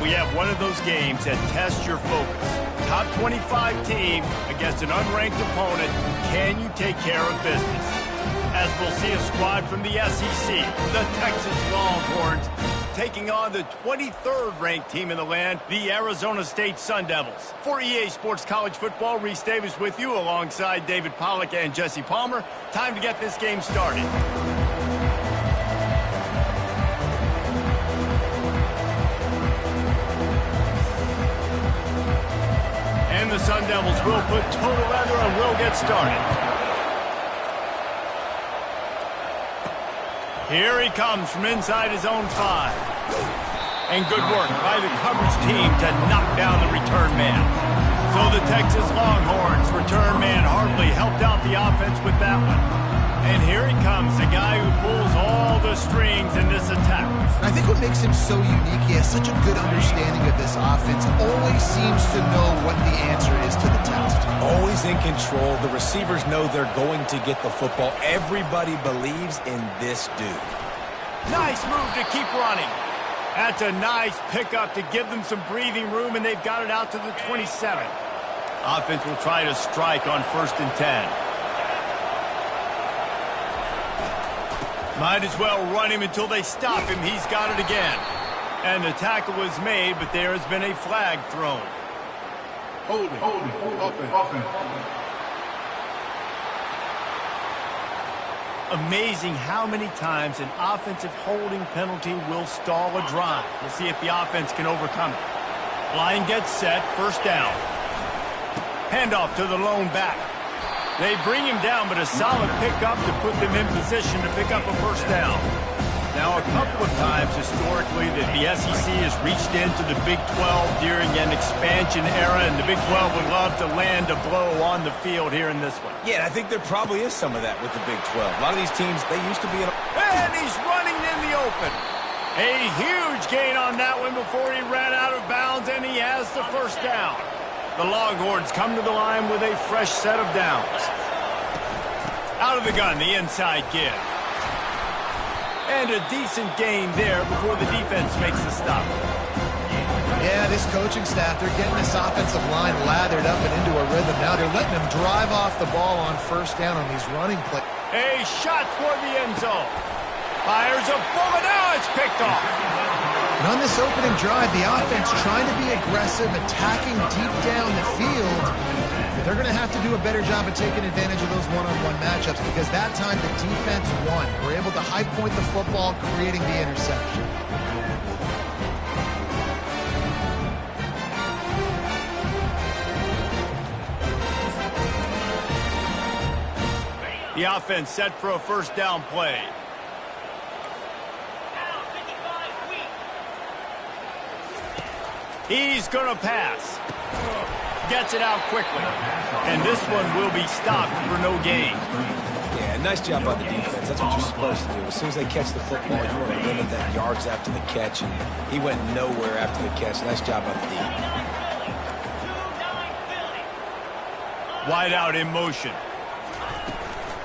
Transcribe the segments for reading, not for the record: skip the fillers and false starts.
we have one of those games that tests your focus. Top 25 team against an unranked opponent. Can you take care of business? As we'll see a squad from the SEC, the Texas Longhorns, taking on the 23rd ranked team in the land, the Arizona State Sun Devils. For EA Sports College Football, Reese Davis with you alongside David Pollack and Jesse Palmer. Time to get this game started. And the Sun Devils will put total leather and will get started. Here he comes from inside his own 5. And good work by the coverage team to knock down the return man. So the Texas Longhorns return man hardly helped out the offense with that one. And here he comes, the guy who pulls all the strings in this attack. I think what makes him so unique, he has such a good understanding of this offense, always seems to know what the answer is to the test. Always in control. The receivers know they're going to get the football. Everybody believes in this dude. Nice move to keep running. That's a nice pickup to give them some breathing room, and they've got it out to the 27. Offense will try to strike on 1st and 10. Might as well run him until they stop him. He's got it again. And the tackle was made, but there has been a flag thrown. Hold it. Offense. Amazing how many times an offensive holding penalty will stall a drive. We'll see if the offense can overcome it. Line gets set, 1st down. Handoff to the lone back. They bring him down, but a solid pickup to put them in position to pick up a 1st down. Now, a couple of times historically that the SEC has reached into the Big 12 during an expansion era, and the Big 12 would love to land a blow on the field here in this one. Yeah, I think there probably is some of that with the Big 12. A lot of these teams, they used to be in a... And he's running in the open. A huge gain on that one before he ran out of bounds, and he has the 1st down. The Longhorns come to the line with a fresh set of downs. Out of the gun, the inside give. And a decent gain there before the defense makes the stop. Yeah, this coaching staff, they're getting this offensive line lathered up and into a rhythm. Now they're letting them drive off the ball on 1st down on these running plays. A shot toward the end zone. Fires a bullet. Now it's picked off. And on this opening drive, the offense trying to be aggressive, attacking deep down the field. But they're going to have to do a better job of taking advantage of those one-on-one matchups, because that time the defense won. We're able to high point the football, creating the interception. The offense set for a 1st down play. He's going to pass. Gets it out quickly. And this one will be stopped for no gain. Yeah, nice job by the defense. That's what you're supposed to do. As soon as they catch the football, you want to limit that yards after the catch. And he went nowhere after the catch. Nice job by the D. Wide out in motion.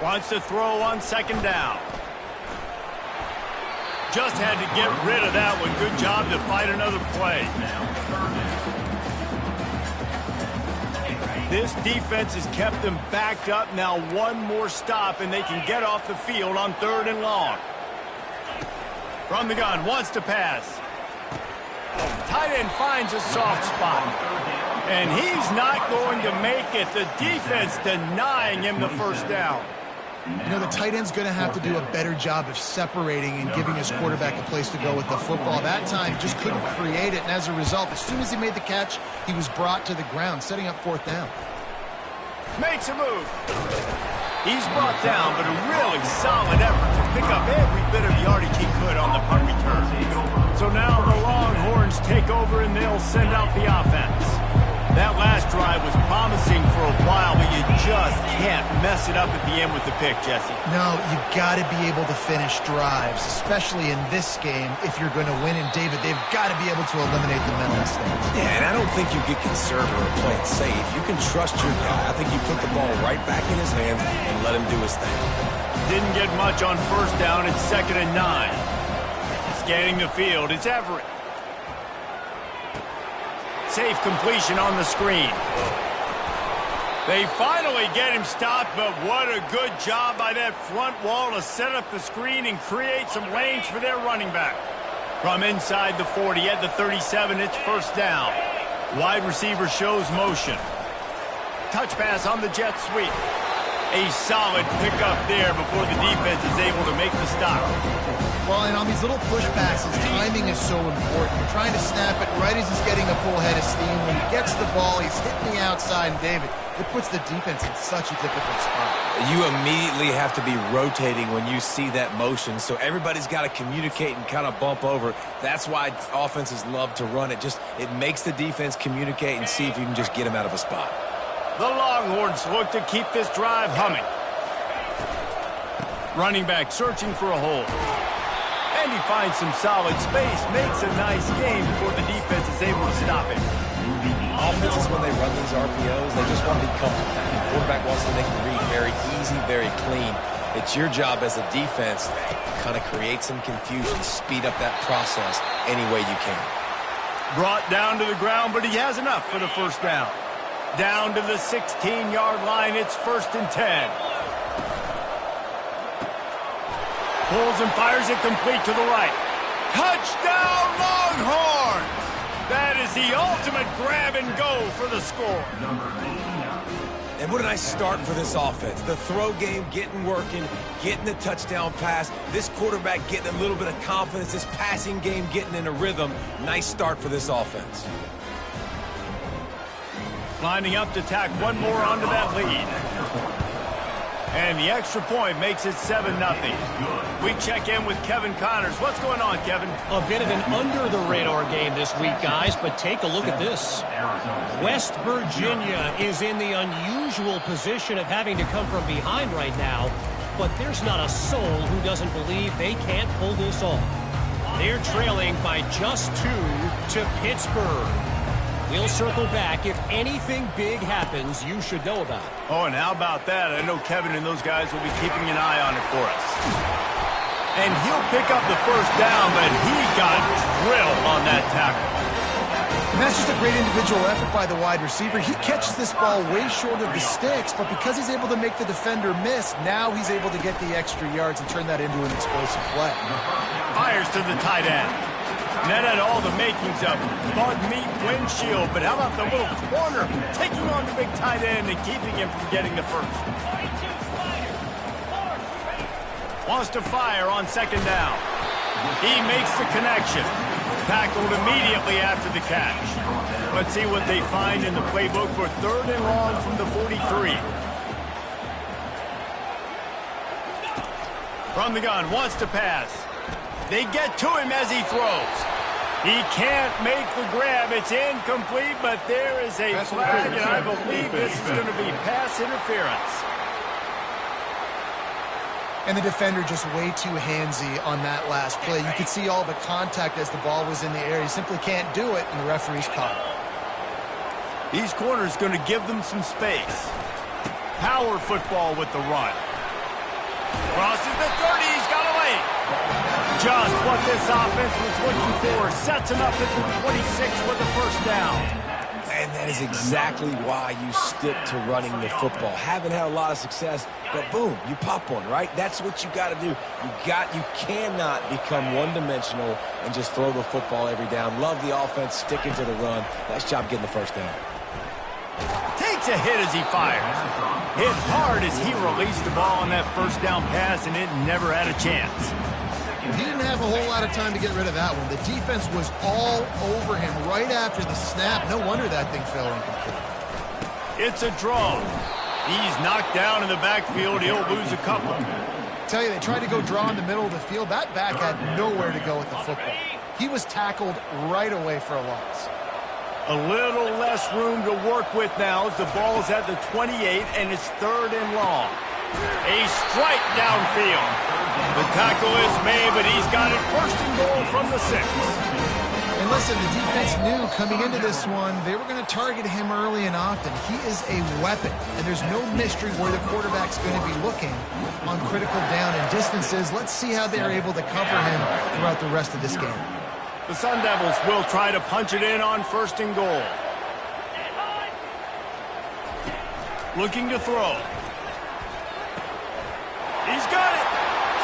Wants to throw on 2nd down. Just had to get rid of that one. Good job to fight another play. This defense has kept them backed up. Now one more stop, and they can get off the field on 3rd and long. From the gun, wants to pass. Tight end finds a soft spot. And he's not going to make it. The defense denying him the 1st down. You know, the tight end's going to have to do a better job of separating and giving his quarterback a place to go with the football. That time, just couldn't create it, and as a result, as soon as he made the catch, he was brought to the ground, setting up 4th down. Makes a move. He's brought down, but a really solid effort to pick up every bit of yardage he could on the punt return. So now the Longhorns take over, and they'll send out the offense. That last drive was promising for a while, but you just can't mess it up at the end with the pick, Jesse. No, you got to be able to finish drives, especially in this game if you're going to win. And, David, they've got to be able to eliminate the mental mistakes. Yeah, and I don't think you get conservative or play it safe. You can trust your guy. I think you put the ball right back in his hands and let him do his thing. Didn't get much on 1st down. It's 2nd and 9. Scanning the field, it's Everett. safe completion on the screen. They finally get him stopped, but what a good job by that front wall to set up the screen and create some lanes for their running back. From inside the 40 at the 37, it's first down. Wide receiver shows motion. Touch pass on the jet sweep. A solid pickup there before the defense is able to make the stop. Well, and on these little pushbacks, his timing is so important. You're trying to snap it right as he's getting a full head of steam. When he gets the ball, he's hitting the outside, and David, it puts the defense in such a difficult spot. You immediately have to be rotating when you see that motion, so everybody's got to communicate and kind of bump over. That's why offenses love to run it. It makes the defense communicate and see if you can just get him out of a spot. The Longhorns look to keep this drive humming. Running back searching for a hole. And he finds some solid space, makes a nice game before the defense is able to stop it. Offenses, when they run these RPOs, they just want to be comfortable. The quarterback wants to make the read very easy, very clean. It's your job as a defense to kind of create some confusion, speed up that process any way you can. Brought down to the ground, but he has enough for the first down. Down to the 16-yard line, it's 1st and 10. Pulls and fires it complete to the right. Touchdown, Longhorns! That is the ultimate grab and go for the score. And what a nice start for this offense. The throw game getting working, getting the touchdown pass. This quarterback getting a little bit of confidence. This passing game getting in a rhythm. Nice start for this offense. Lining up to tack one more onto that lead. And the extra point makes it 7-0. We check in with Kevin Connors. What's going on, Kevin? A bit of an under-the-radar game this week, guys, but take a look at this. West Virginia is in the unusual position of having to come from behind right now, but there's not a soul who doesn't believe they can't pull this off. They're trailing by just 2 to Pittsburgh. We'll circle back. If anything big happens, you should know about it. Oh, and how about that? I know Kevin and those guys will be keeping an eye on it for us. And he'll pick up the first down, but he got drilled on that tackle. And that's just a great individual effort by the wide receiver. He catches this ball way short of the sticks, but because he's able to make the defender miss, now he's able to get the extra yards and turn that into an explosive play. Fires to the tight end. And that had all the makings of bug meat windshield, but how about the little corner taking on the big tight end and keeping him from getting the first? Wants to fire on 2nd down. He makes the connection. Tackled immediately after the catch. Let's see what they find in the playbook for 3rd and long from the 43. From the gun, wants to pass. They get to him as he throws. He can't make the grab. It's incomplete, but there is a flag, and I believe this is going to be pass interference. And the defender just way too handsy on that last play. You could see all the contact as the ball was in the air. He simply can't do it, and the referee's caught it. These corners going to give them some space. Power football with the run. Crosses the 30. He's got a lane. Just what this offense was looking for. Sets him up at the 26 with the first down. And that is exactly why you stick to running the football. Haven't had a lot of success, but boom, you pop one, right? That's what you got to do. You cannot become one-dimensional and just throw the football every down. Love the offense, sticking to the run. Nice job getting the first down. Takes a hit as he fires. Hit hard as he released the ball on that first down pass, and it never had a chance. He didn't have a whole lot of time to get rid of that one. The defense was all over him right after the snap. No wonder that thing fell incomplete. It's a draw. He's knocked down in the backfield. He'll lose a couple. Tell you, they tried to go draw in the middle of the field. That back had nowhere to go with the football. He was tackled right away for a loss. A little less room to work with now as the ball's at the 28, and it's 3rd and long. A strike downfield. The tackle is made, but he's got it 1st and goal from the 6. And listen, the defense knew coming into this one, they were going to target him early and often. He is a weapon, and there's no mystery where the quarterback's going to be looking on critical down and distances. Let's see how they're able to cover him throughout the rest of this game. The Sun Devils will try to punch it in on 1st and goal. Looking to throw. He's got it.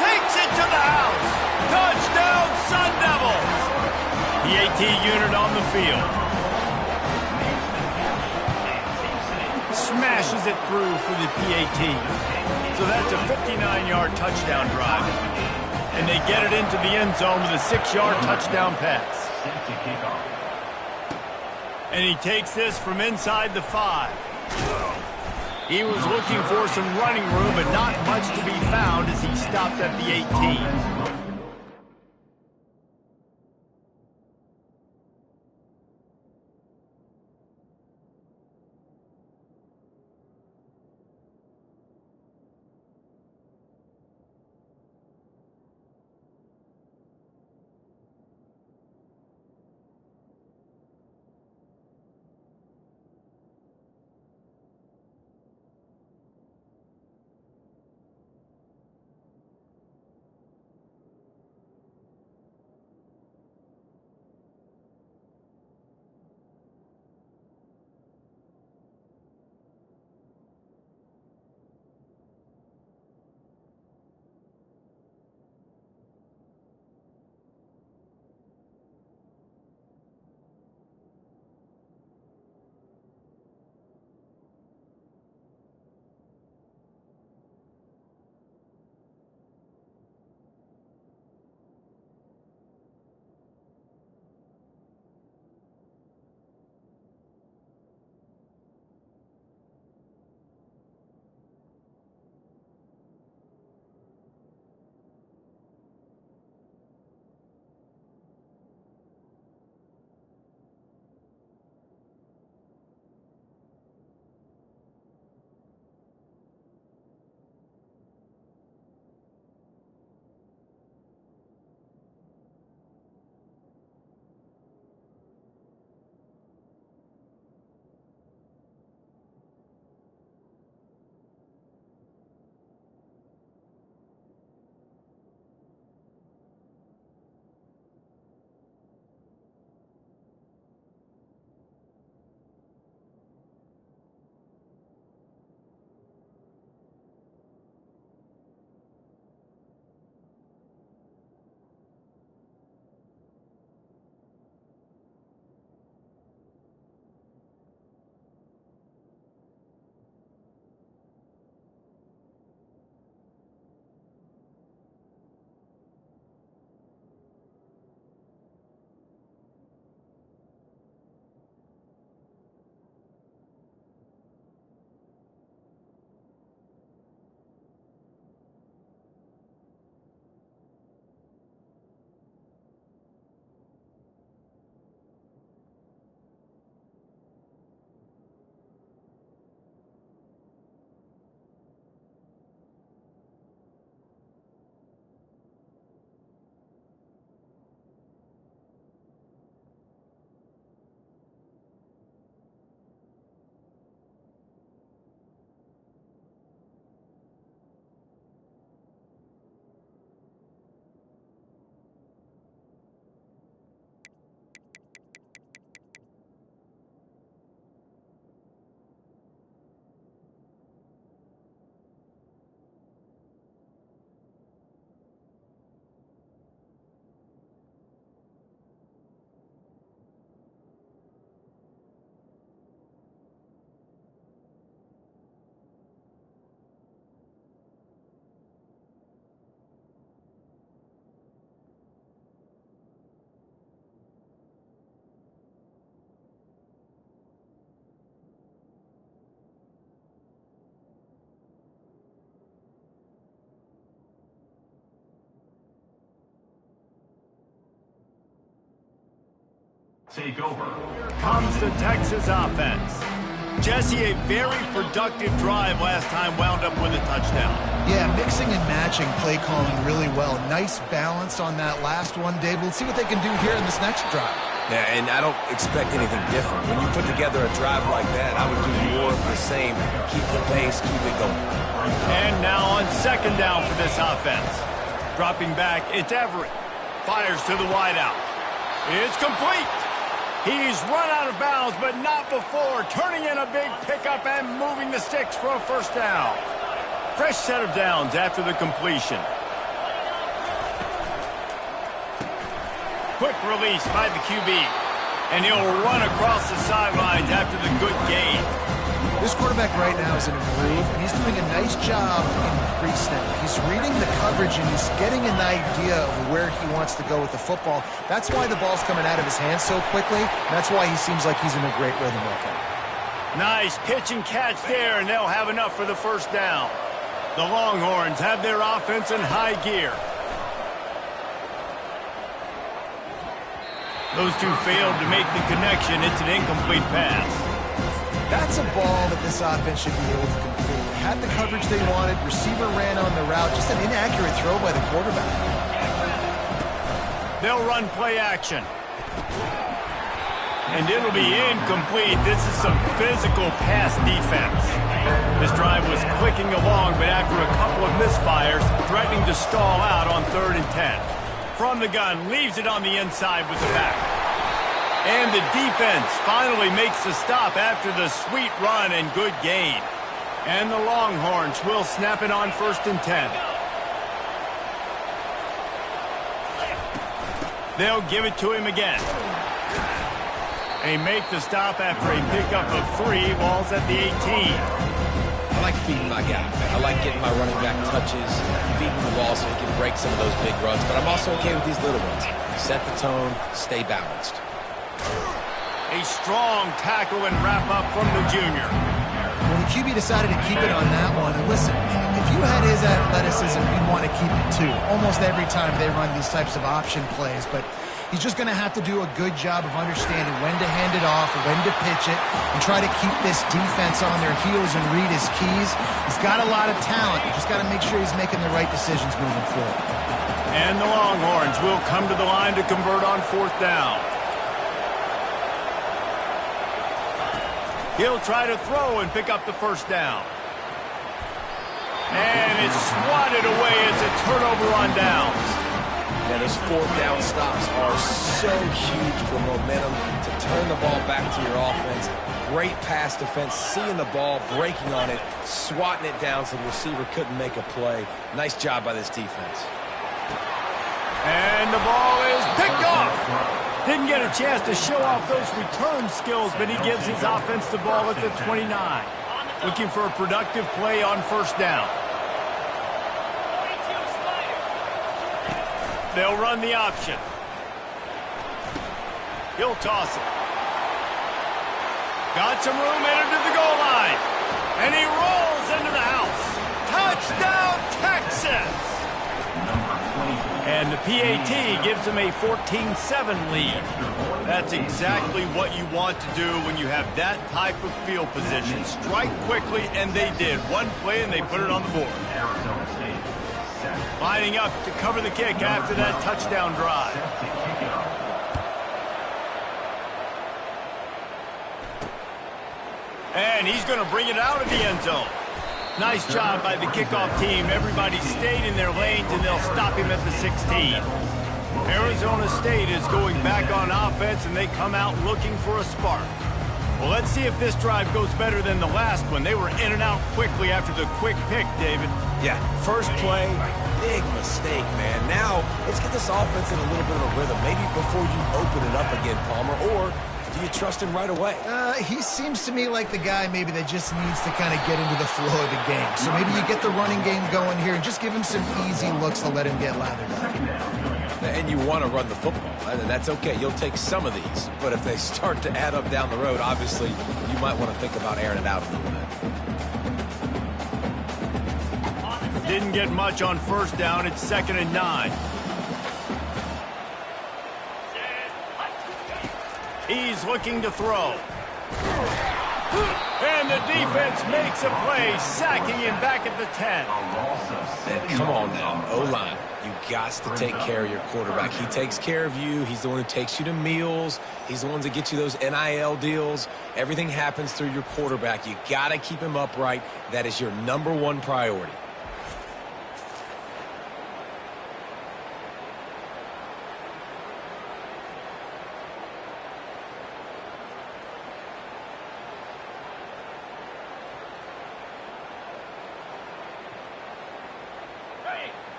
Takes it to the house. Touchdown, Sun Devils. The AT unit on the field. Smashes it through for the PAT. So that's a 59-yard touchdown drive. And they get it into the end zone with a 6-yard touchdown pass. And he takes this from inside the 5. He was looking for some running room, but not much to be found as he stopped at the 18. Take over. Here comes the Texas offense. Jesse, a very productive drive last time, wound up with a touchdown. Yeah, mixing and matching play calling really well. Nice balance on that last one, Dave. We'll see what they can do here in this next drive. Yeah, and I don't expect anything different. When you put together a drive like that, I would do more of the same. Keep the pace, keep it going. And now on second down for this offense. Dropping back, it's Everett. Fires to the wideout. It's complete. He's run out of bounds, but not before turning in a big pickup and moving the sticks for a first down. Fresh set of downs after the completion. Quick release by the QB. And he'll run across the sidelines after the good gain. This quarterback right now is in a groove, and he's doing a nice job in pre-snap. He's reading the coverage, and he's getting an idea of where he wants to go with the football. That's why the ball's coming out of his hands so quickly, and that's why he seems like he's in a great rhythm right now. Nice pitch and catch there, and they'll have enough for the first down. The Longhorns have their offense in high gear. Those two failed to make the connection. It's an incomplete pass. That's a ball that this offense should be able to complete. Had the coverage they wanted, receiver ran on the route, just an inaccurate throw by the quarterback. They'll run play action. And it'll be incomplete. This is some physical pass defense. This drive was clicking along, but after a couple of misfires, threatening to stall out on 3rd and 10. From the gun, leaves it on the inside with the back. And the defense finally makes the stop after the sweet run and good gain. And the Longhorns will snap it on 1st and 10. They'll give it to him again. They make the stop after a pickup of 3, balls at the 18. I like feeding my guy. I like getting my running back touches, feeding the ball so he can break some of those big runs. But I'm also okay with these little ones. Set the tone, stay balanced. A strong tackle and wrap up from the junior. Well, the QB decided to keep it on that one. And listen, if you had his athleticism, you'd want to keep it too. Almost every time they run these types of option plays. But he's just going to have to do a good job of understanding when to hand it off, when to pitch it, and try to keep this defense on their heels and read his keys. He's got a lot of talent. You just got to make sure he's making the right decisions moving forward. And the Longhorns will come to the line to convert on 4th down. He'll try to throw and pick up the first down. And it's swatted away. It's a turnover on downs. Yeah, those 4th down stops are so huge for momentum to turn the ball back to your offense. Great pass defense, seeing the ball, breaking on it, swatting it down so the receiver couldn't make a play. Nice job by this defense. And the ball is picked off. Didn't get a chance to show off those return skills, but he gives his offense the ball at the 29. Looking for a productive play on 1st down. They'll run the option. He'll toss it. Got some room, entered to the goal line. And he rolls into the house. Touchdown, Texas! And the PAT gives them a 14-7 lead. That's exactly what you want to do when you have that type of field position. Strike quickly, and they did. One play, and they put it on the board. Lining up to cover the kick after that touchdown drive. And he's going to bring it out of the end zone. Nice job by the kickoff team. Everybody stayed in their lanes, and they'll stop him at the 16. Arizona State is going back on offense, and they come out looking for a spark. Well, let's see if this drive goes better than the last one. They were in and out quickly after the quick pick, David. Yeah, first play, big mistake, man. Now, let's get this offense in a little bit of a rhythm. Maybe before you open it up again, Palmer, or do you trust him right away? He seems to me like the guy maybe that just needs to kind of get into the flow of the game. So maybe you get the running game going here and just give him some easy looks to let him get lathered up. And you want to run the football, and that's okay. You'll take some of these. But if they start to add up down the road, obviously, you might want to think about airing it out a little bit. Didn't get much on 1st down. It's 2nd and 9. He's looking to throw. And the defense makes a play, sacking him back at the 10. And come on now, O-line. You got to take care of your quarterback. He takes care of you. He's the one who takes you to meals. He's the one that gets you those NIL deals. Everything happens through your quarterback. You got to keep him upright. That is your #1 priority.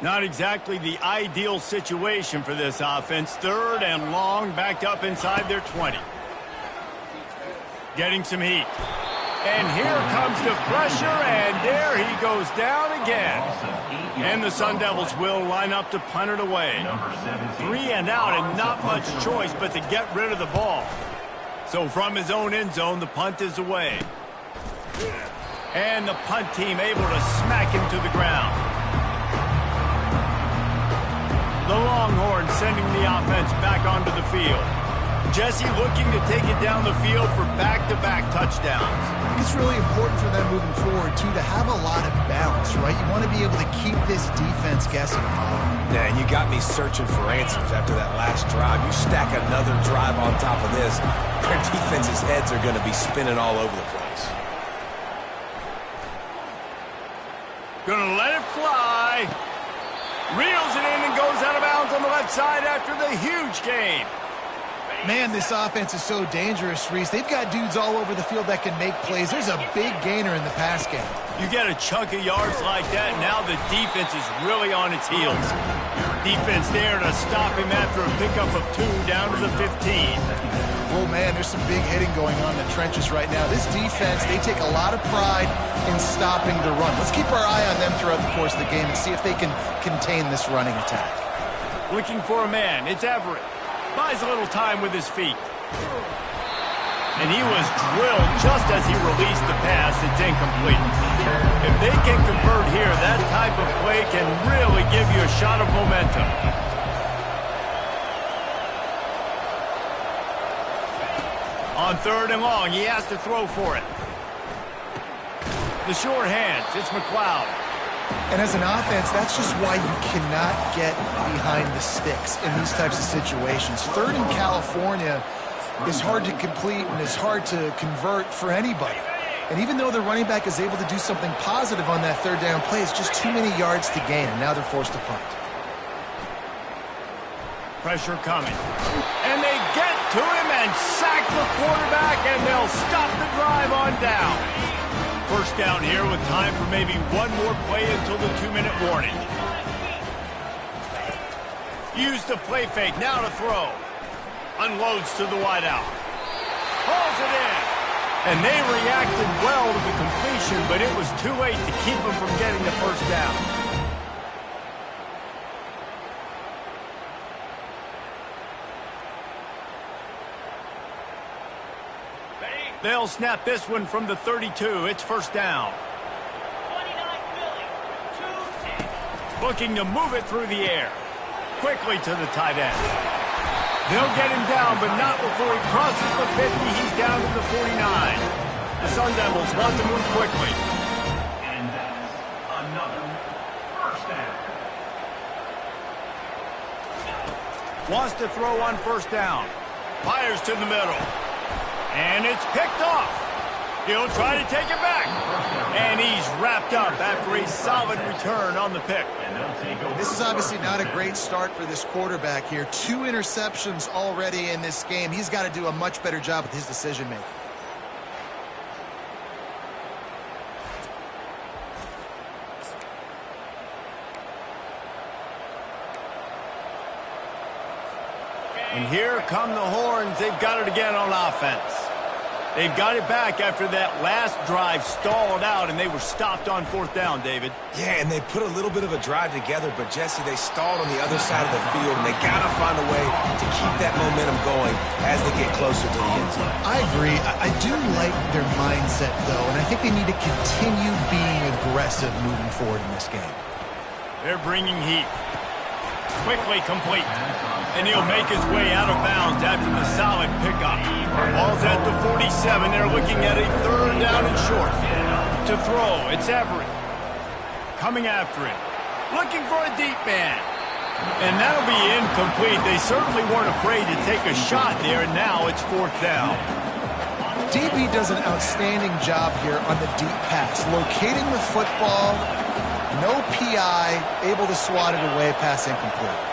Not exactly the ideal situation for this offense. 3rd and long, backed up inside their 20. Getting some heat. And here comes the pressure, and there he goes down again. And the Sun Devils will line up to punt it away. 3 and out, and not much choice but to get rid of the ball. So from his own end zone, the punt is away. And the punt team able to smack him to the ground. The Longhorns sending the offense back onto the field. Jesse looking to take it down the field for back-to-back touchdowns. I think it's really important for them moving forward, too, to have a lot of balance, right? You want to be able to keep this defense guessing. Yeah, and you got me searching for answers after that last drive. You stack another drive on top of this, their defense's heads are going to be spinning all over the place. Gonna let it fly. Reels it in and goes out of bounds on the left side after the huge gain. Man, this offense is so dangerous, Reese. They've got dudes all over the field that can make plays. There's a big gainer in the pass game. You get a chunk of yards like that, now the defense is really on its heels. Defense there to stop him after a pickup of 2 down to the 15. Oh, man, there's some big hitting going on in the trenches right now. This defense, they take a lot of pride in stopping the run. Let's keep our eye on them throughout the course of the game and see if they can contain this running attack. Looking for a man. It's Everett. Buys a little time with his feet. And he was drilled just as he released the pass. It's incomplete. If they can convert here, that type of play can really give you a shot of momentum. On 3rd and long, he has to throw for it. The short hands, it's McLeod. And as an offense, that's just why you cannot get behind the sticks in these types of situations. 3rd in California is hard to complete and is hard to convert for anybody. And even though the running back is able to do something positive on that 3rd down play, it's just too many yards to gain, and now they're forced to punt. Pressure coming. And they get to him and sack the quarterback, and they'll stop the drive on down. First down here with time for maybe one more play until the 2-minute warning. Use the play fake, now to throw. Unloads to the wideout. Hauls it in. And they reacted well to the completion, but it was too late to keep them from getting the first down. They'll snap this one from the 32. It's first down. Looking to move it through the air. Quickly to the tight end. They'll get him down, but not before he crosses the 50. He's down to the 49. The Sun Devils want to move quickly. And that's another first down. Wants to throw on first down. Fires to the middle. And it's picked off. He'll try to take it back. And he's wrapped up after a solid return on the pick. This is obviously not a great start for this quarterback here. 2 interceptions already in this game. He's got to do a much better job with his decision-making. And here come the Horns. They've got it again on offense. They've got it back after that last drive stalled out, and they were stopped on 4th down, David. Yeah, and they put a little bit of a drive together, but, Jesse, they stalled on the other side of the field, and they got to find a way to keep that momentum going as they get closer to the end zone. I agree. I do like their mindset, though, and I think they need to continue being aggressive moving forward in this game. They're bringing heat. Quickly complete. And he'll make his way out of bounds after the solid pickup. Ball's at the 47. They're looking at a 3rd down and short. To throw, it's Everett. Coming after him. Looking for a deep man. And that'll be incomplete. They certainly weren't afraid to take a shot there, and now it's 4th down. DB does an outstanding job here on the deep pass. Locating the football, no PI, able to swat it away, pass incomplete.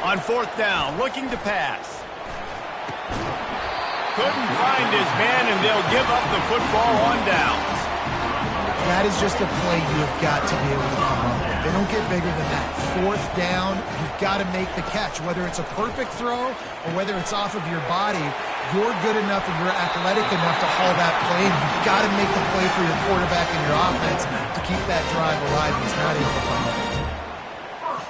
On 4th down, looking to pass. Couldn't find his man, and they'll give up the football on downs. That is just a play you have got to be able to come up with. They don't get bigger than that. Fourth down, you've got to make the catch. Whether it's a perfect throw or whether it's off of your body, you're good enough and you're athletic enough to haul that play. You've got to make the play for your quarterback and your offense to keep that drive alive. He's not able to find it.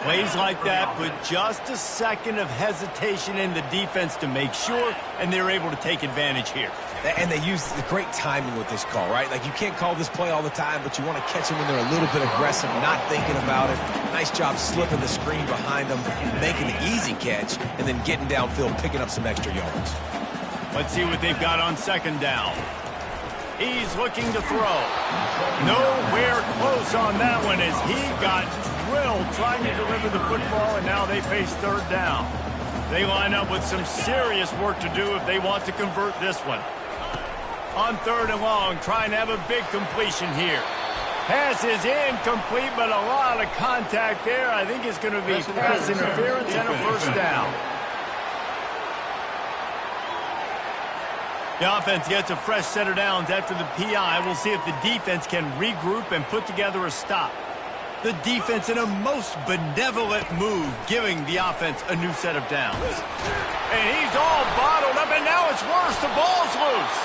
Plays like that put just a second of hesitation in the defense to make sure, and they're able to take advantage here. And they use the great timing with this call, right? Like, you can't call this play all the time, but you want to catch them when they're a little bit aggressive, not thinking about it. Nice job slipping the screen behind them, making the easy catch, and then getting downfield, picking up some extra yards. Let's see what they've got on second down. He's looking to throw. Nowhere close on that one as he got drilled trying to deliver the football, and now they face third down. They line up with some serious work to do if they want to convert this one. On third and long, trying to have a big completion here. Pass is incomplete, but a lot of contact there. I think it's going to be pass interference and a first down. The offense gets a fresh set of downs after the PI. We'll see if the defense can regroup and put together a stop. The defense in a most benevolent move, giving the offense a new set of downs. And he's all bottled up, and now it's worse. The ball's loose.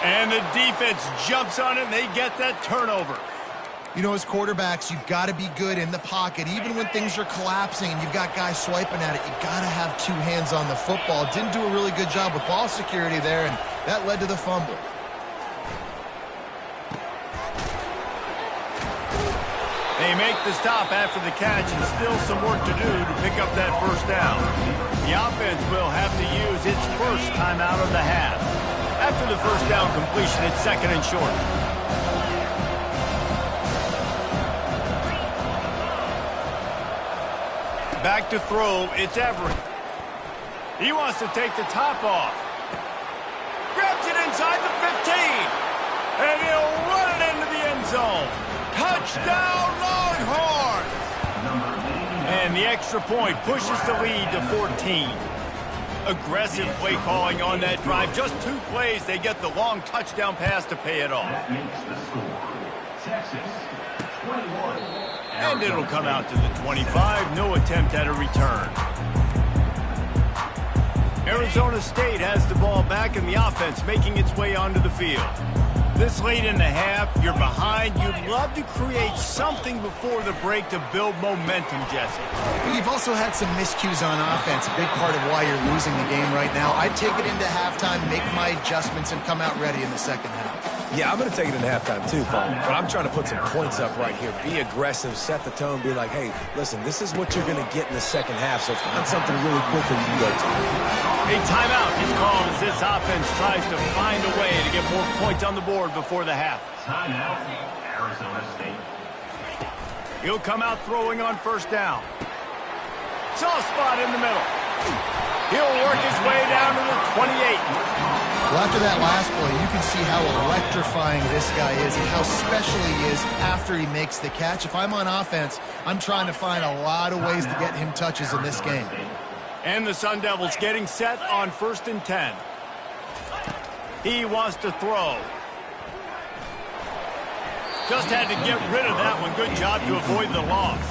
And the defense jumps on it, and they get that turnover. You know, as quarterbacks, you've got to be good in the pocket. Even when things are collapsing and you've got guys swiping at it, you've got to have two hands on the football. Didn't do a really good job with ball security there, and that led to the fumble. They make the stop after the catch, and still some work to do to pick up that first down. The offense will have to use its first timeout of the half. After the first down completion, it's second and short. Back to throw, it's Everett. He wants to take the top off. Grabs it inside the 15. And he'll run it into the end zone. Touchdown, Longhorns! And the extra point pushes the lead to 14. Aggressive play calling on that drive. Just 2 plays, they get the long touchdown pass to pay it off. That makes the score. Texas, 21. And it'll come out to the 25. No attempt at a return. Arizona State has the ball back, and the offense making its way onto the field. This late in the half, you're behind. You'd love to create something before the break to build momentum, Jesse. You've also had some miscues on offense, a big part of why you're losing the game right now. I'd take it into halftime, make my adjustments, and come out ready in the second half. Yeah, I'm going to take it in halftime too, Paul. But I'm trying to put some points up right here. Be aggressive, set the tone, be like, hey, listen, this is what you're going to get in the second half, so find something really quick that you can go to. A timeout is called as this offense tries to find a way to get more points on the board before the half. Timeout, Arizona State. He'll come out throwing on first down. Soft spot in the middle. He'll work his way down to the 28. Well, after that last play, you can see how electrifying this guy is and how special he is after he makes the catch. If I'm on offense, I'm trying to find a lot of ways to get him touches in this game. And the Sun Devils getting set on 1st and 10. He wants to throw. Just had to get rid of that one. Good job to avoid the loss.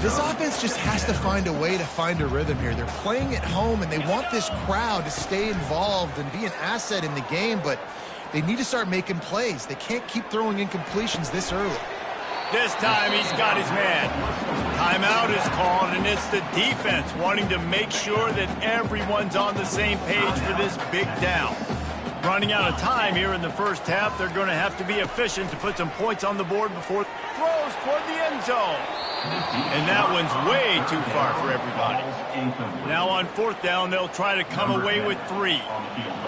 This offense just has to find a way to find a rhythm here. They're playing at home, and they want this crowd to stay involved and be an asset in the game, but they need to start making plays. They can't keep throwing incompletions this early. This time he's got his man. Timeout is called, and it's the defense wanting to make sure that everyone's on the same page for this big down. Running out of time here in the first half, they're going to have to be efficient to put some points on the board before throws toward the end zone. And that one's way too far for everybody. Now on 4th down, they'll try to come away with 3.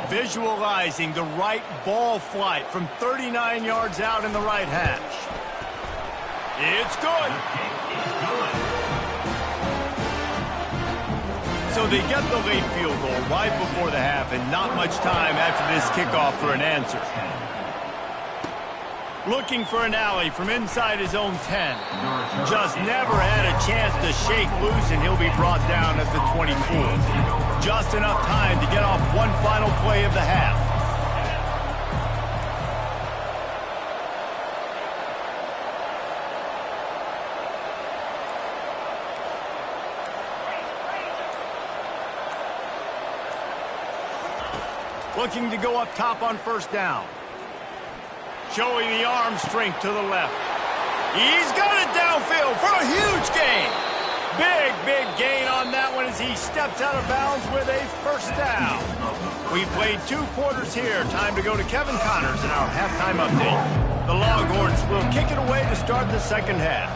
Visualizing the right ball flight from 39 yards out in the right hash. It's good. So they get the late field goal right before the half, and not much time after this kickoff for an answer. Looking for an alley from inside his own 10. Just never had a chance to shake loose, and he'll be brought down at the 24. Just enough time to get off one final play of the half. Looking to go up top on first down. Showing the arm strength to the left. He's got it downfield for a huge gain. Big gain on that one as he steps out of bounds with a first down. We played 2 quarters here. Time to go to Kevin Connors in our halftime update. The Longhorns will kick it away to start the second half.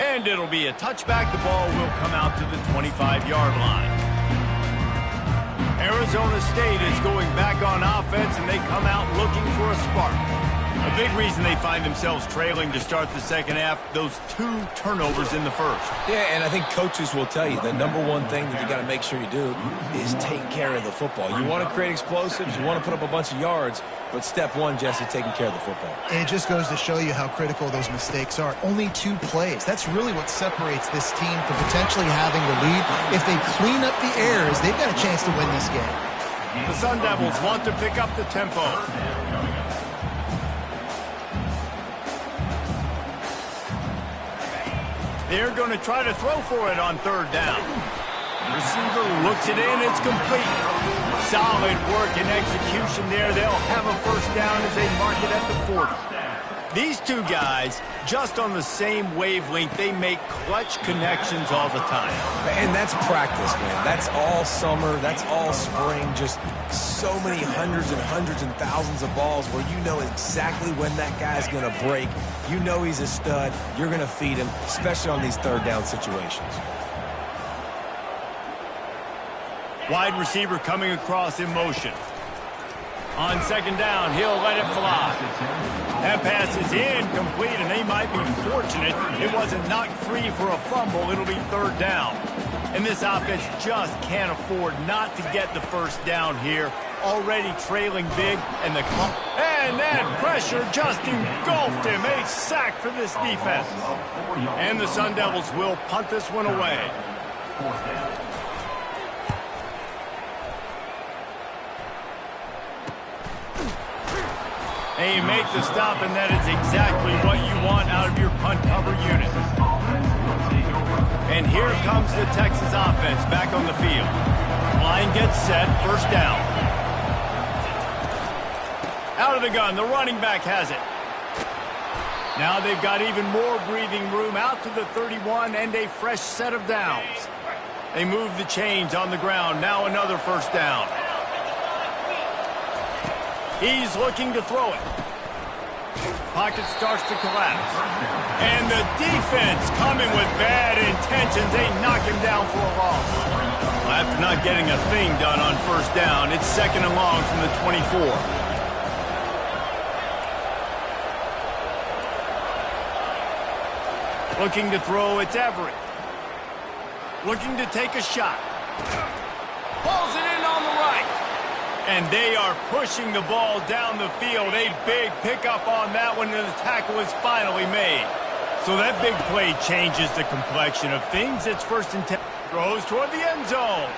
And it'll be a touchback. The ball will come out to the 25-yard line. Arizona State is going back on offense, and they come out looking for a spark. A big reason they find themselves trailing to start the second half, those 2 turnovers in the first. Yeah, and I think coaches will tell you the number one thing that you got to make sure you do is take care of the football. You want to create explosives, you want to put up a bunch of yards, but step one, Jesse, taking care of the football. And it just goes to show you how critical those mistakes are. Only 2 plays. That's really what separates this team from potentially having the lead. If they clean up the errors, they've got a chance to win this game. The Sun Devils want to pick up the tempo. They're going to try to throw for it on third down. Receiver looks it in. It's complete. Solid work and execution there. They'll have a first down as they mark it at the 40. These 2 guys, just on the same wavelength, they make clutch connections all the time. And that's practice, man. That's all summer. That's all spring. Just so many hundreds and thousands of balls where you know exactly when that guy's going to break. You know he's a stud. You're going to feed him, especially on these third down situations. Wide receiver coming across in motion. On second down, he'll let it fly. That pass is incomplete, and they might be fortunate it wasn't knocked free for a fumble. It'll be third down. And this offense just can't afford not to get the first down here. Already trailing big, and that pressure just engulfed him. A sack for this defense. And the Sun Devils will punt this one away. And you make the stop, and that is exactly what you want out of your punt cover unit. And here comes the Texas offense back on the field. Line gets set, first down. Out of the gun, the running back has it. Now they've got even more breathing room out to the 31 and a fresh set of downs. They move the chains on the ground. Now another first down. He's looking to throw it. Pocket starts to collapse. And the defense coming with bad intentions. They knock him down for a loss. After not getting a thing done on first down, it's second and long from the 24. Looking to throw, it's Everett. Looking to take a shot. Pulls it in on the right. And they are pushing the ball down the field. A big pickup on that one, and the tackle is finally made. So that big play changes the complexion of things. It's first and 10. Throws toward the end zone.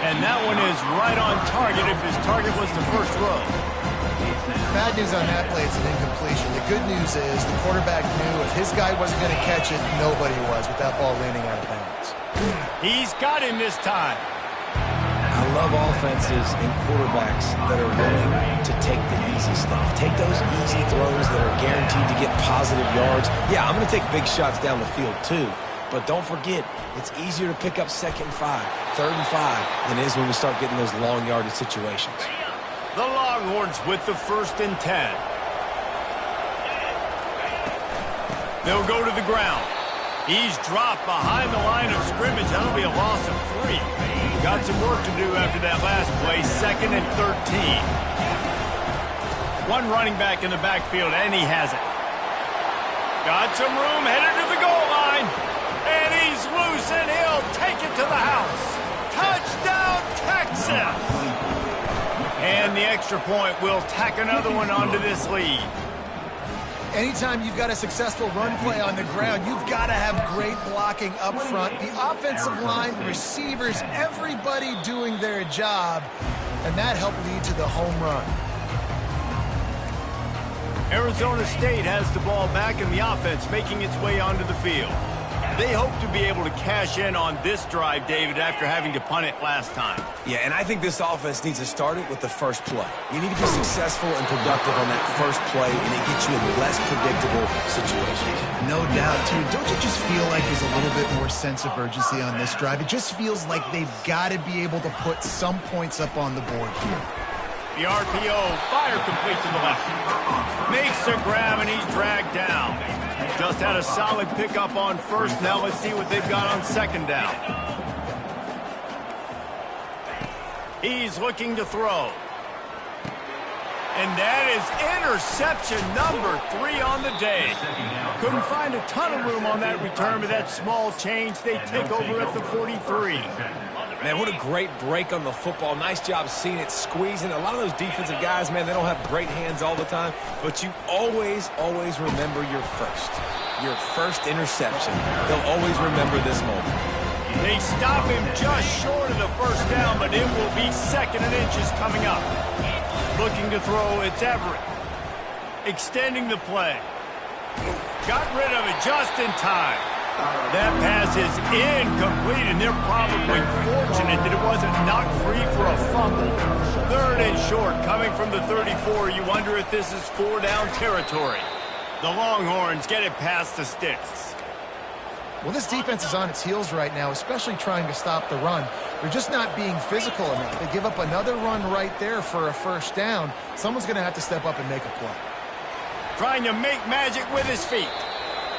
And that one is right on target if his target was the first row. Bad news on that play, it's an incompletion. The good news is the quarterback knew if his guy wasn't going to catch it, nobody was with that ball landing out of bounds. He's got him this time. I love offenses and quarterbacks that are willing to take the easy stuff. Take those easy throws that are guaranteed to get positive yards. Yeah, I'm going to take big shots down the field too. But don't forget, it's easier to pick up second and 5, third and 5 than it is when we start getting those long yardage situations. The Longhorns with the first and 10. They'll go to the ground. He's dropped behind the line of scrimmage. That'll be a loss of 3. Got some work to do after that last play. Second and 13. One running back in the backfield, and he has it. Got some room, headed to the goal line. And he's loose, and he'll take it to the house. Touchdown, Texas! the extra point will tack another one onto this lead. Anytime you've got a successful run play on the ground, you've got to have great blocking up front. The offensive line, receivers, everybody doing their job, and that helped lead to the home run. Arizona State has the ball back and the offense making its way onto the field. They hope to be able to cash in on this drive, David, after having to punt it last time. Yeah, and I think this offense needs to start it with the first play. You need to be successful and productive on that first play, and it gets you in less predictable situations. No doubt, too. Don't you just feel like there's a little bit more sense of urgency on this drive? It just feels like they've got to be able to put some points up on the board here. The RPO, fire complete to the left. Makes a grab, and he's dragged down. Just had a solid pickup on first. Now let's see what they've got on second down. He's looking to throw. And that is interception number 3 on the day. Couldn't find a ton of room on that return, but that small change, they take over at the 43. Man, what a great break on the football. Nice job seeing it, squeezing. A lot of those defensive guys, man, they don't have great hands all the time, but you always remember your first interception. They'll always remember this moment. They stop him just short of the first down, but it will be 2nd and inches coming up. Looking to throw, it's Everett. Extending the play. Got rid of it just in time. That pass is incomplete, and they're probably fortunate that it wasn't knocked free for a fumble. 3rd and short, coming from the 34. You wonder if this is 4-down territory. The Longhorns get it past the sticks. Well, this defense is on its heels right now, especially trying to stop the run. They're just not being physical enough. They give up another run right there for a first down. Someone's going to have to step up and make a play. Trying to make magic with his feet.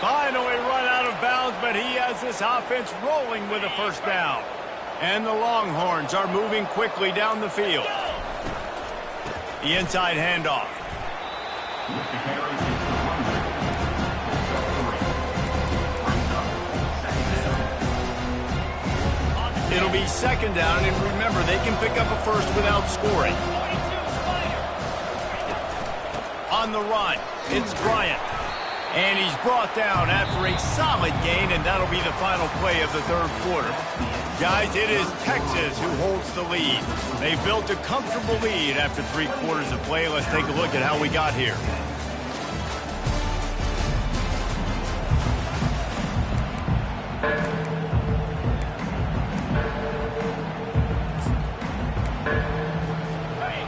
Finally run out of bounds, but he has this offense rolling with a first down. And the Longhorns are moving quickly down the field. The inside handoff. It'll be 2nd down, and remember, they can pick up a first without scoring. On the run, it's Bryant. And he's brought down after a solid gain, and that'll be the final play of the 3rd quarter. Guys, it is Texas who holds the lead. They built a comfortable lead after 3 quarters of play. Let's take a look at how we got here.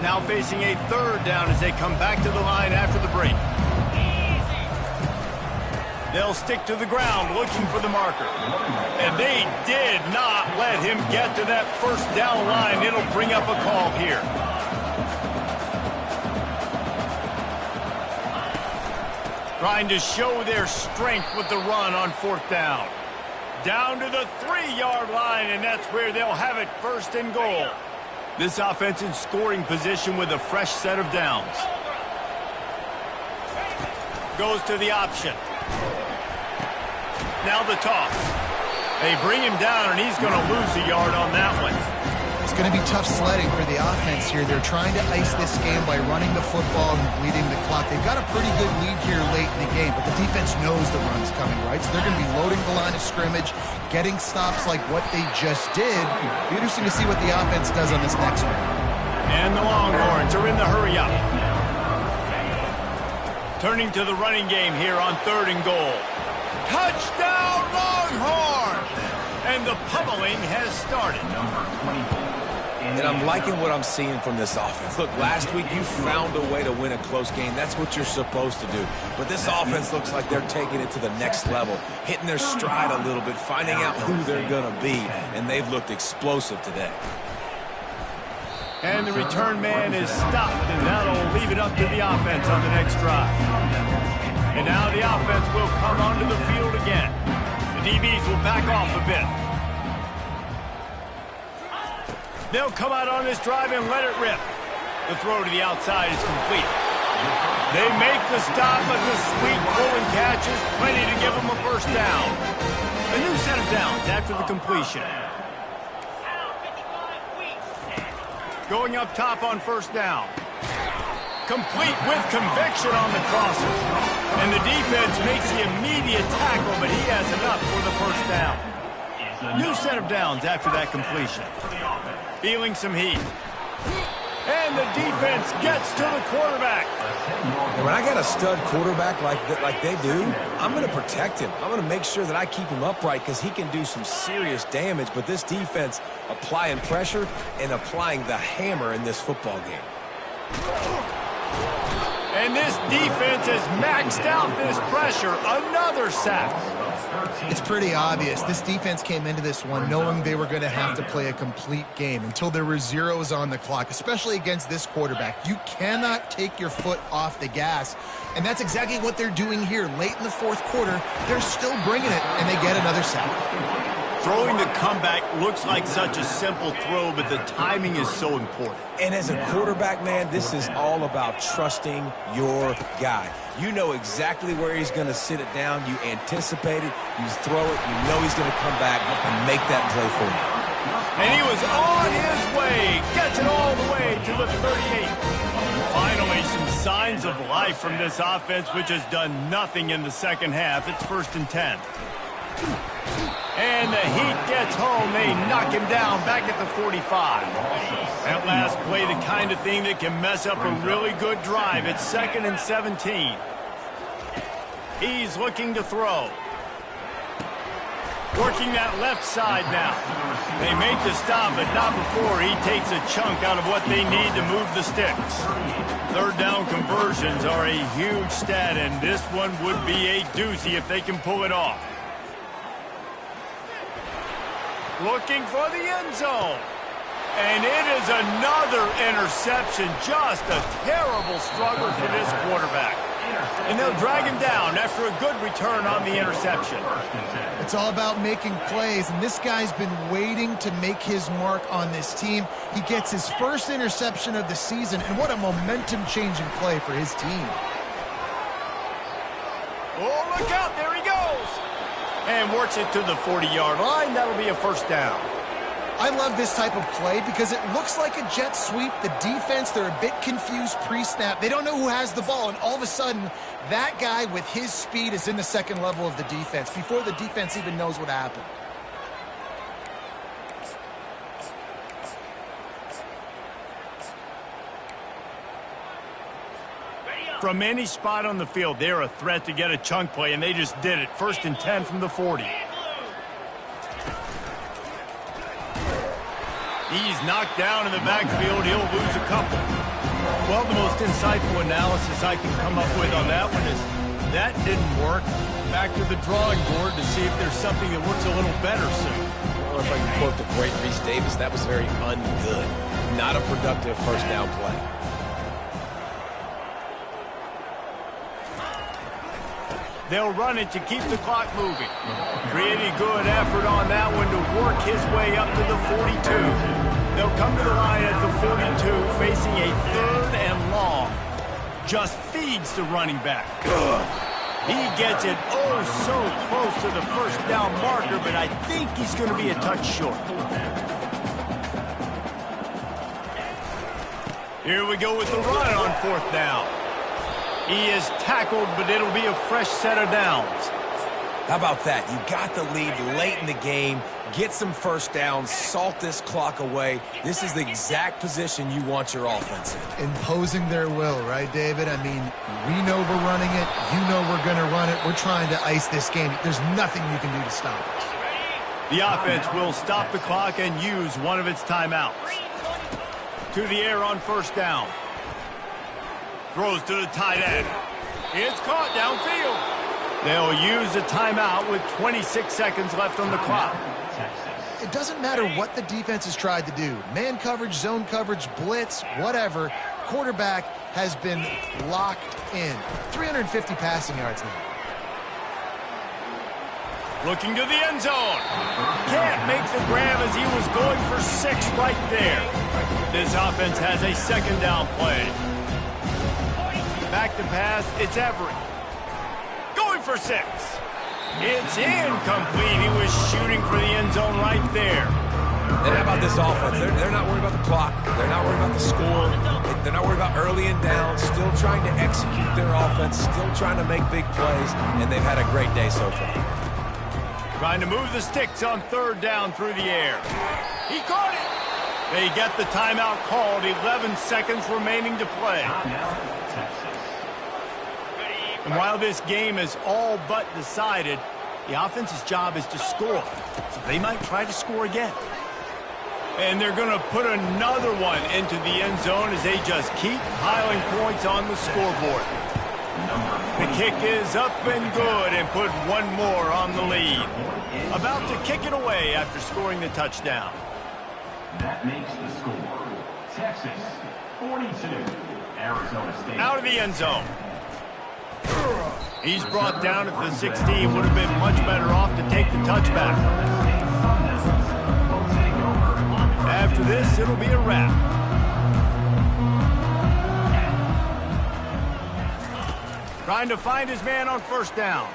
Now facing a 3rd down as they come back to the line after the break. They'll stick to the ground looking for the marker. And they did not let him get to that first down line. It'll bring up a call here. Trying to show their strength with the run on 4th down. Down to the 3-yard line, and that's where they'll have it, 1st and goal. This offense in scoring position with a fresh set of downs. Goes to the option. Now the toss. They bring him down, and he's going to lose a yard on that one. It's going to be tough sledding for the offense here. They're trying to ice this game by running the football and bleeding the clock. They've got a pretty good lead here late in the game, but the defense knows the run's coming, right? So they're going to be loading the line of scrimmage, getting stops like what they just did. It'll be interesting to see what the offense does on this next one. And the Longhorns are in the hurry-up. Turning to the running game here on 3rd and goal. Touchdown, Longhorns! And the pummeling has started. And I'm liking what I'm seeing from this offense. Look, last week you found a way to win a close game. That's what you're supposed to do. But this offense looks like they're taking it to the next level, hitting their stride a little bit, finding out who they're going to be, and they've looked explosive today. And the return man is stopped, and that'll leave it up to the offense on the next drive. And now the offense will come onto the field again. The DBs will back off a bit. They'll come out on this drive and let it rip. The throw to the outside is complete. They make the stop, but the sweet pull and catch is plenty to give them a first down. A new set of downs after the completion. Going up top on 1st down. Complete with conviction on the crosser. And the defense makes the immediate tackle, but he has enough for the first down. New set of downs after that completion. Feeling some heat. And the defense gets to the quarterback. And when I got a stud quarterback like they do, I'm going to protect him. I'm going to make sure that I keep him upright because he can do some serious damage. But this defense applying pressure and applying the hammer in this football game. And this defense has maxed out this pressure. Another sack. It's pretty obvious. This defense came into this one knowing they were going to have to play a complete game until there were zeros on the clock, especially against this quarterback. You cannot take your foot off the gas, and that's exactly what they're doing here. Late in the fourth quarter, they're still bringing it, and they get another sack. Throwing the comeback looks like such a simple throw, but the timing is so important. And as a quarterback, man, this is all about trusting your guy. You know exactly where he's going to sit it down. You anticipate it. You throw it. You know he's going to come back and make that play for you. And he was on his way. Gets it all the way to the 38. Finally, some signs of life from this offense, which has done nothing in the second half. It's 1st and 10. And the heat gets home. They knock him down back at the 45. That last play, the kind of thing that can mess up a really good drive. It's 2nd and 17. He's looking to throw. Working that left side now. They make the stop, but not before he takes a chunk out of what they need to move the sticks. 3rd down conversions are a huge stat, and this one would be a doozy if they can pull it off. Looking for the end zone. And it is another interception. Just a terrible struggle for this quarterback. And they'll drag him down after a good return on the interception. It's all about making plays, and this guy's been waiting to make his mark on this team. He gets his first interception of the season, and what a momentum-changing play for his team. Oh, look out. There he goes. And works it to the 40-yard line. That'll be a first down. I love this type of play because it looks like a jet sweep. The defense, they're a bit confused pre-snap. They don't know who has the ball, and all of a sudden, that guy with his speed is in the second level of the defense before the defense even knows what happened. From any spot on the field, they're a threat to get a chunk play, and they just did it. 1st and 10 from the 40. He's knocked down in the backfield. He'll lose a couple. Well, the most insightful analysis I can come up with on that one is that didn't work. Back to the drawing board to see if there's something that works a little better soon. Or if I can quote the great Reese Davis, that was very ungood. Not a productive first down play. They'll run it to keep the clock moving. Pretty good effort on that one to work his way up to the 42. They'll come to the line at the 42, facing a 3rd and long. Just feeds the running back. He gets it oh so close to the first down marker, but I think he's going to be a touch short. Here we go with the run on 4th down. He is tackled, but it'll be a fresh set of downs. How about that? You got the lead late in the game. Get some first downs. Salt this clock away. This is the exact position you want your offense in. Imposing their will, right, David? I mean, we know we're running it. You know we're going to run it. We're trying to ice this game. There's nothing you can do to stop it. The offense will stop the clock and use one of its timeouts. To the air on 1st down. Throws to the tight end. It's caught downfield. They'll use a timeout with 26 seconds left on the clock. It doesn't matter what the defense has tried to do. Man coverage, zone coverage, blitz, whatever. Quarterback has been locked in. 350 passing yards now. Looking to the end zone. Can't make the grab as he was going for 6 right there. This offense has a 2nd down play. Back to pass, it's Everett. Going for 6. It's incomplete. He was shooting for the end zone right there. And how about this offense? They're not worried about the clock. They're not worried about the score. They're not worried about early and down. Still trying to execute their offense. Still trying to make big plays. And they've had a great day so far. Trying to move the sticks on third down through the air. He caught it. They get the timeout called. 11 seconds remaining to play. And while this game is all but decided, the offense's job is to score. So they might try to score again. And they're going to put another one into the end zone as they just keep piling points on the scoreboard. The kick is up and good and put one more on the lead. About to kick it away after scoring the touchdown. That makes the score. Texas 42, Arizona State. Out of the end zone. He's brought down at the 16. Would have been much better off to take the touchback. After this, it'll be a wrap. Trying to find his man on first down.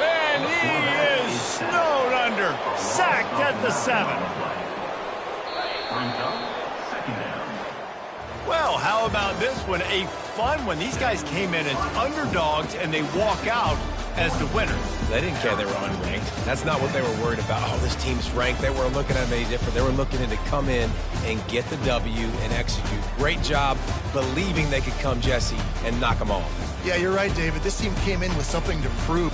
And he is snowed under. Sacked at the 7. Well, how about this one? A fun one. These guys came in as underdogs, and they walk out as the winners. They didn't care they were unranked. That's not what they were worried about. Oh, this team's ranked. They weren't looking at any different. They were looking to come in and get the W and execute. Great job believing they could come, Jesse, and knock them off. Yeah, you're right, David. This team came in with something to prove.